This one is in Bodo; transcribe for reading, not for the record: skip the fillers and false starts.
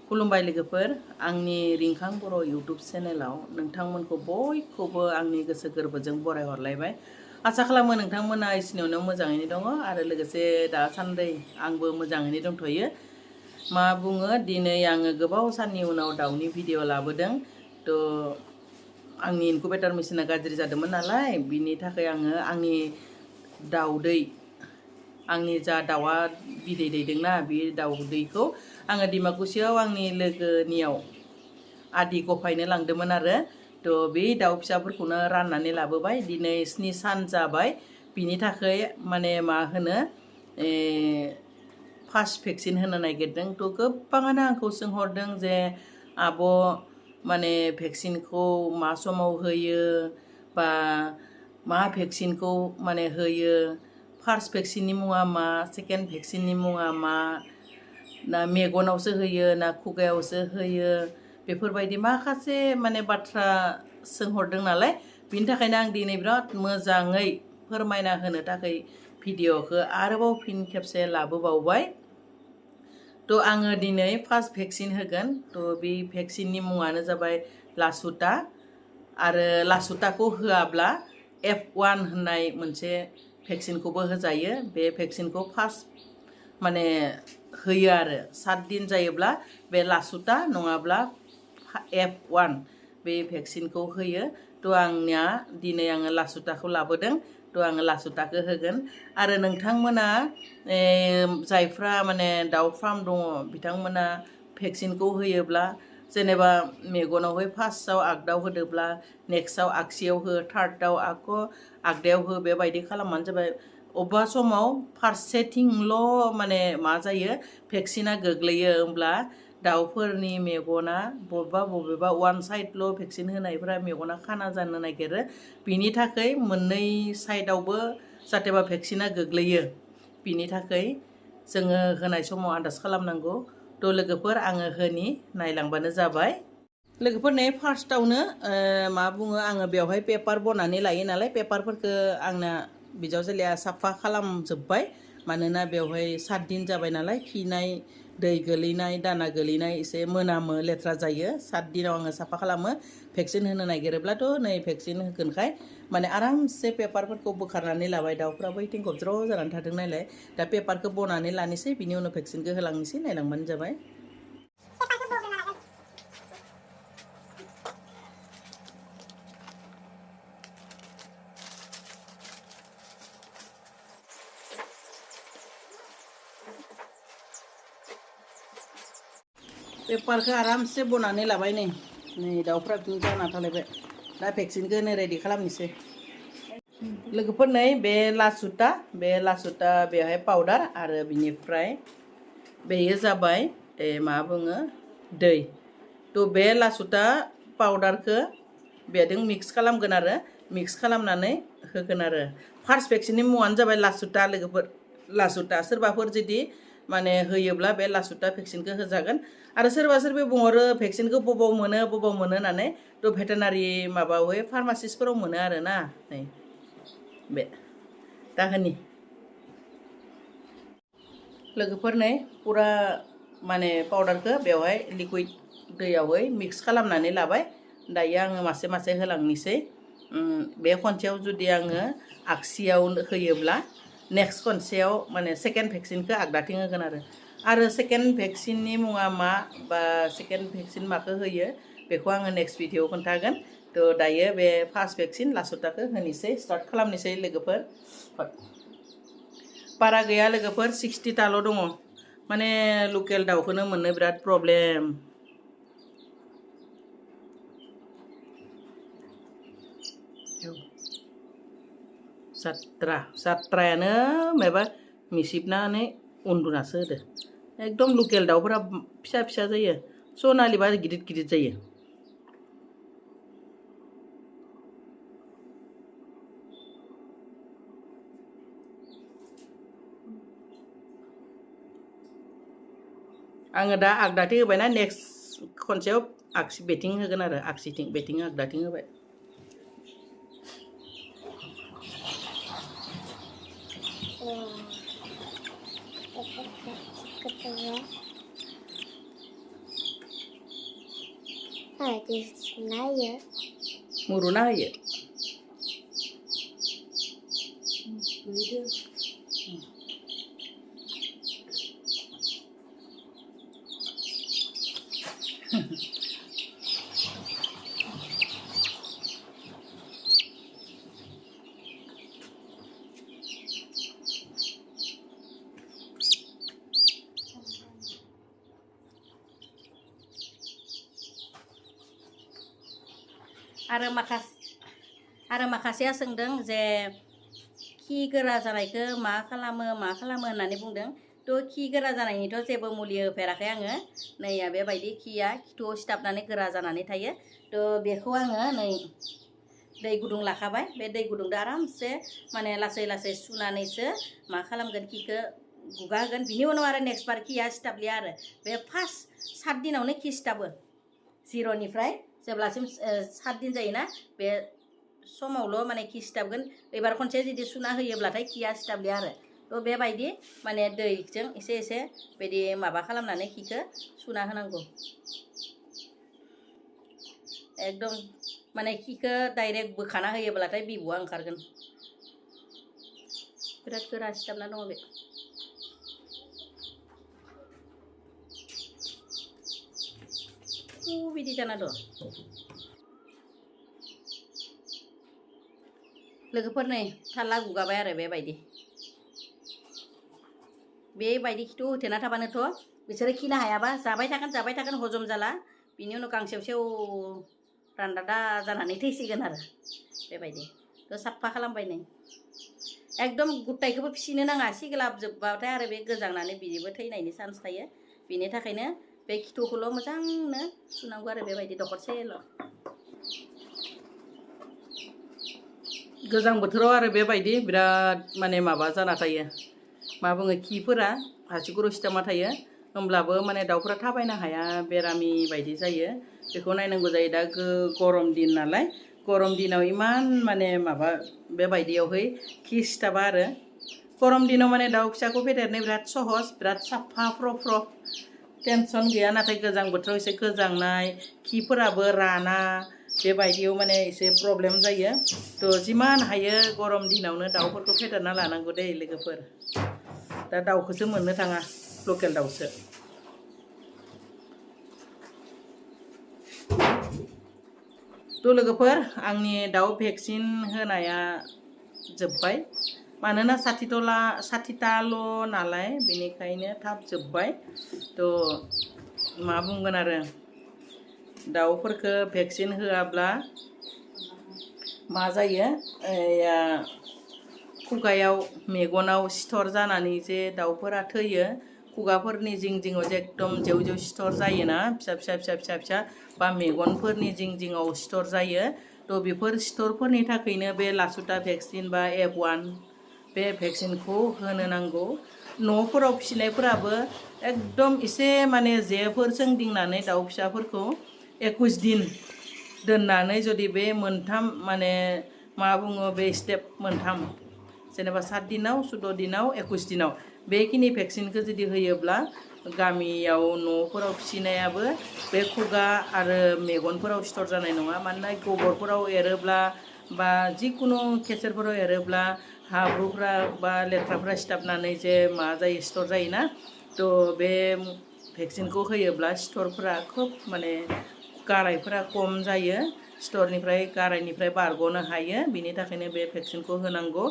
खुलुमबाय लोगोफोर आंनि रिंखां बर' इउटुब चेनेलाव नोंथांमोनखौ बयखौबो आंनि गोसो गोरबोजों बराय हरलायबाय। आसा खालामो नोंथांमोना इसिनियावनो मोजाङैनो दङ आरो लोगोसे दासान्दि आंबो मोजाङैनो दंथ'यो। मा बुङो दिनै आङो गोबाव साननि उनाव दाउनि भिडिअ लाबोदों। थ' आंनि इनकुबेटर मेसिना गाज्रि जादोंमोन नालाय बिनि थाखाय आङो आंनि दाउदै आंनि जा दाउआ बिदै दैदोंना बे दाउदैखौ आङो डिमाकुसियाव आंनि लोगोनियाव आदि गफायनो लांदोंमोन आरो थ' बे दाउ फिसाफोरखौनो राननानै लाबोबाय। दिनै 7 सान जाबाय बिनि थाखाय माने मा होनो फार्स्ट भेक्सिन होनो नागिरदों। थ' गोबाङानो आंखौ सोंहरदों जे आब' माने भेक्सिनखौ मा समाव होयो बा मा भेक्सिनखौ माने होयो, फार्स्ट भेक्सिननि मुङा मा, सेकेन्ड भेक्सिननि मुङा मा, ना मेगनावसो होयो ना खुगायावसो होयो, बेफोरबायदि माखासे माने बाथ्रा सोंहरदों नालाय बिनि थाखायनो आं दिनै बिराद मोजाङै फोरमायना होनो थाखाय भिडिअखौ आरोबाव फिन खेबसे लाबोबावबाय। थ' आङो दिनै फार्स्ट भेक्सिन होगोन। थ' बे भेक्सिननि मुङानो जाबाय लासुटा आरो लासुटाखौ होआब्ला F1 होननाय मोनसे भेक्सिनखौबो होजायो। बे भेक्सिनखौ फार्स्ट माने होयो आरो 7 दिन जायोब्ला बे लासुटा नङाब्ला F1 बे भेक्सिनखौ होयो। थ' आंनिया दिनै आङो लासुटाखौ लाबोदों। थ' आङो लासुटाखौ होगोन आरो नोंथांमोना जायफ्रा माने दाउ फार्म दङ बिथांमोना भेक्सिनखौ होयोब्ला जेनेबा मेगनावहाय फार्स्टआव आगदाव होदोब्ला नेक्स्टआव आगसियाव हो, थार्डआव आख' आगदायाव हो, बेबायदि खालामबानो जाबाय। अबेबा समाव फारसेथिंल' माने मा जायो भेक्सिना गोग्लैयो, होमब्ला दाउफोरनि मेगना बबेबा वान साइडल' भेक्सिन होनायफ्रा मेगना खाना जानो नागिरो। बिनि थाखाय मोननै साइडआवबो जाहाथेबा भेक्सिना गोग्लैयो बिनि थाखाय जोङो होनाय समाव आन्दाज खालामनांगौ। थ' लोगोफोर आङो होनि नायलांबानो जाबाय। लोगोफोर नै फार्स्टआवनो मा बुङो आङो बेवहाय पेपार बनानै लायो नालाय पेपारफोरखौ आंना बिजावजालिया साफा खालामजोब्बाय। मानोना बेवहाय 7 दिन जाबाय नालाय खिनाय, दै गोलैनाय, दाना गोलैनाय एसे मोनामो, लेथ्रा जायो। 7 दिनाव आङो साफा खालामो। भेक्सिन होनो नागिरोब्लाथ' नै भेक्सिन होगोनखाय माने आरामसे पेपारफोरखौ बोखारनानै लाबाय। दाउफ्राबो इथिं गबज्र' जानानै थादों नालाय दा पेपारखौ बनानै लानोसै, बिनि उनाव भेक्सिनखौ होलांनोसै, नायलांबानो जाबाय। पेपारखौ आरामसे बनानै लाबाय। नै दाउफ्रा बिदिनो जाना थालायबाय। दा भेक्सिनखौ नै रेडि खालामनोसै। लोगोफोर नै बे लासुटा बेवहाय पाउडार आरो बिनिफ्राय बेयो जाबाय मा बुङो दै। थ' बे लासुटा पाउडारखौ बेजों मिक्स खालामगोन आरो मिक्स खालामनानै होगोन आरो। फार्स्ट भेक्सिननि मुङानो जाबाय लासुटा लोगोफोर, लासुटा। सोरबाफोर जुदि माने होयोब्ला बे लासुटा भेक्सिनखौ होजागोन। आरो सोरबा बुंहरो भेक्सिनखौ बबाव मोनो होननानै, थ' भेटेनारि माबायावहाय फार्मासिस्टफोराव मोनो आरो ना। नै बे दा होनि लोगोफोर नै फुरा माने पाउडारखौ बेवहाय लिकुइड दैयावहाय मिक्स खालामनानै लाबाय। दायो आङो मासे मासे होलांनोसै। बे खनसेयाव जुदि आङो आगसियाव होयोब्ला नेक्स्ट खनसेयाव माने सेकेन्ड भेक्सिनखौ आगदाथिं होगोन आरो सेकेन्ड भेक्सिननि मुङा मा बा सेकेन्ड भेक्सिन माखौ होयो बेखौ आङो नेक्स्ट भिडिअआव खोन्थागोन। थ' दायो बे फार्स्ट भेक्सिन लासुटाखौ होनोसै, स्टार्ट खालामनोसै लोगोफोर। बारा गैया लोगोफोर, 60टाल' दङ। माने लकेल दाउखौनो मोननो बिराद प्रब्लेम। जात्रायानो माबा मिसिबनानै उन्दुनासो होदो। एकदम लकेल दाउफोरा फिसा फिसा जायो, सनालिबा गिदिर गिदिर जायो। आङो दा आगदाथिं होबायना, नेक्स्ट खनसेयाव आगसि बेथिं होगोन आरो आगसिथिं, बेथिं आगदाथिं होबाय। मुरुना होयो आरो माखासेया सोंदों जे खि गोरा जानायखौ मा खालामो होननानै बुंदों थ' खि गोरा जानायनिथ' जेबो मुलि होफेराखै आङो नैया बेबायदि खिया खिथुआव सिथाबनानै गोरा जानानै थायो थ' बेखौ आङो नै दै गुदुं लाखाबाय बे दै गुदुंजों आरामसे माने लासै लासै सुनानैसो मा खालामगोन खिखौ गुगाहोगोन बिनि उनाव आरो नेक्स्ट बार खिया सिथाबलिया आरो बे फार्स्ट 7 दिनावनो खि सिथाबो जिर'निफ्राय जेब्लासिम 7 दिन जायोना बे समावल' माने खि सिथाबगोन एबार खनसे जुदि सुना होयोब्लाथाय खिया सिथाबलिया आरो थ' बेबायदि माने दैजों एसे एसे बिदि माबा खालामनानै खिखौ सुना होनांगौ एकदम माने खिखौ डाइरेक्ट बोखाना होयोब्लाथाय बिबुआ ओंखारगोन बिराद गोरा सिथाबना दङ बे बिदि जाना दं लोगोफोर नै थाल्ला गुगाबाय आरो बेबायदि खिथु होथेना थाबानोथ' बिसोरो खिनो हायाबा जाबाय थागोन हजम जाला बिनि उनाव गांसेव सेव रानदादा जानानै थैसिगोन आरो बेबायदि थ' साफा खालामबाय नै एकदम गुट्टायखौबो फिसिनो नाङा सिग्लाब जोब्बाथाय आरो बे गोजांनानै बिदिबो थैनायनि चान्स थायो बिनि थाखायनो बे खिथुखौल' मोजांनो सुनांगौ आरो बेबायदि दखरसेल' गोजां बोथोराव आरो बेबायदि बिराद माने माबा जाना थायो मा बुङो खिफोरा हासिखुराव सिथाबना थायो होमब्लाबो माने दाउफोरा थाबायनो हाया बेरामि बायदि जायो बेखौ नायनांगौ जायो दा गरम दिन नालाय गरम दिनाव इमान माने माबा बेबायदियावहै खि सिथाबा आरो गरम दिनाव माने दाउ फिसाखौ फेदेरनो बिराद सहस बिराद साफा फ्र टेनसन गैया नाथाय गोजां बोथोराव एसे गोजांनाय खिफोराबो राना बेबायदियाव माने एसे प्रब्लेम जायो थ' जिमान हायो गरम दिनावनो दाउफोरखौ फेदेरना लानांगौ दे लोगोफोर दा दाउखौसो मोननो थाङा लकेल दाउसो थ' लोगोफोर आंनि दाउ भेक्सिन होनाया जोब्बाय मानोना 60ताल' नालाय बेनिखायनो थाब जोब्बाय थ' मा बुंगोन आरो दाउफोरखौ भेक्सिन होआब्ला मा जायो खुगायाव मेगनाव सिथर जानानै जे दाउफोरा थैयो खुगाफोरनि जिं जिङाव जे एकदम जेव जेव सिथर जायोना फिसा बा मेगनफोरनि जिं जिङाव सिथर जायो थ' बेफोर सिथरफोरनि थाखायनो बे लासुटा भेक्सिन बा F1 बे भेक्सिनखौ होनो नांगौ न'फोराव फिसिनायफोराबो एकदम एसे माने जेफोर सोंदिंनानै दाउ फिसाफोरखौ 21 दिन दोननानै जुदि बे मोनथाम माने मा बुङो बे स्टेप मोनथाम जेनेबा 7 दिनाव 14 दिनाव 21 दिनाव बेखिनि भेक्सिनखौ जुदि होयोब्ला गामियाव न'फोराव फिसिनायाबो बे खुगा आरो मेगनफोराव सिथर जानाय नङा मानोना गोबोरफोराव एरोब्ला बा जिखुनु केसेरफोराव एरोब्ला हाब्रुफ्रा बा लेथ्राफ्रा सिथाबनानै जे मा जायो सिथर जायोना थ' बे भेक्सिनखौ होयोब्ला सिथरफोरा खोब माने गारायफोरा खम जायो सिथरनिफ्राय गारायनिफ्राय बारग'नो हायो बिनि थाखायनो बे भेक्सिनखौ होनांगौ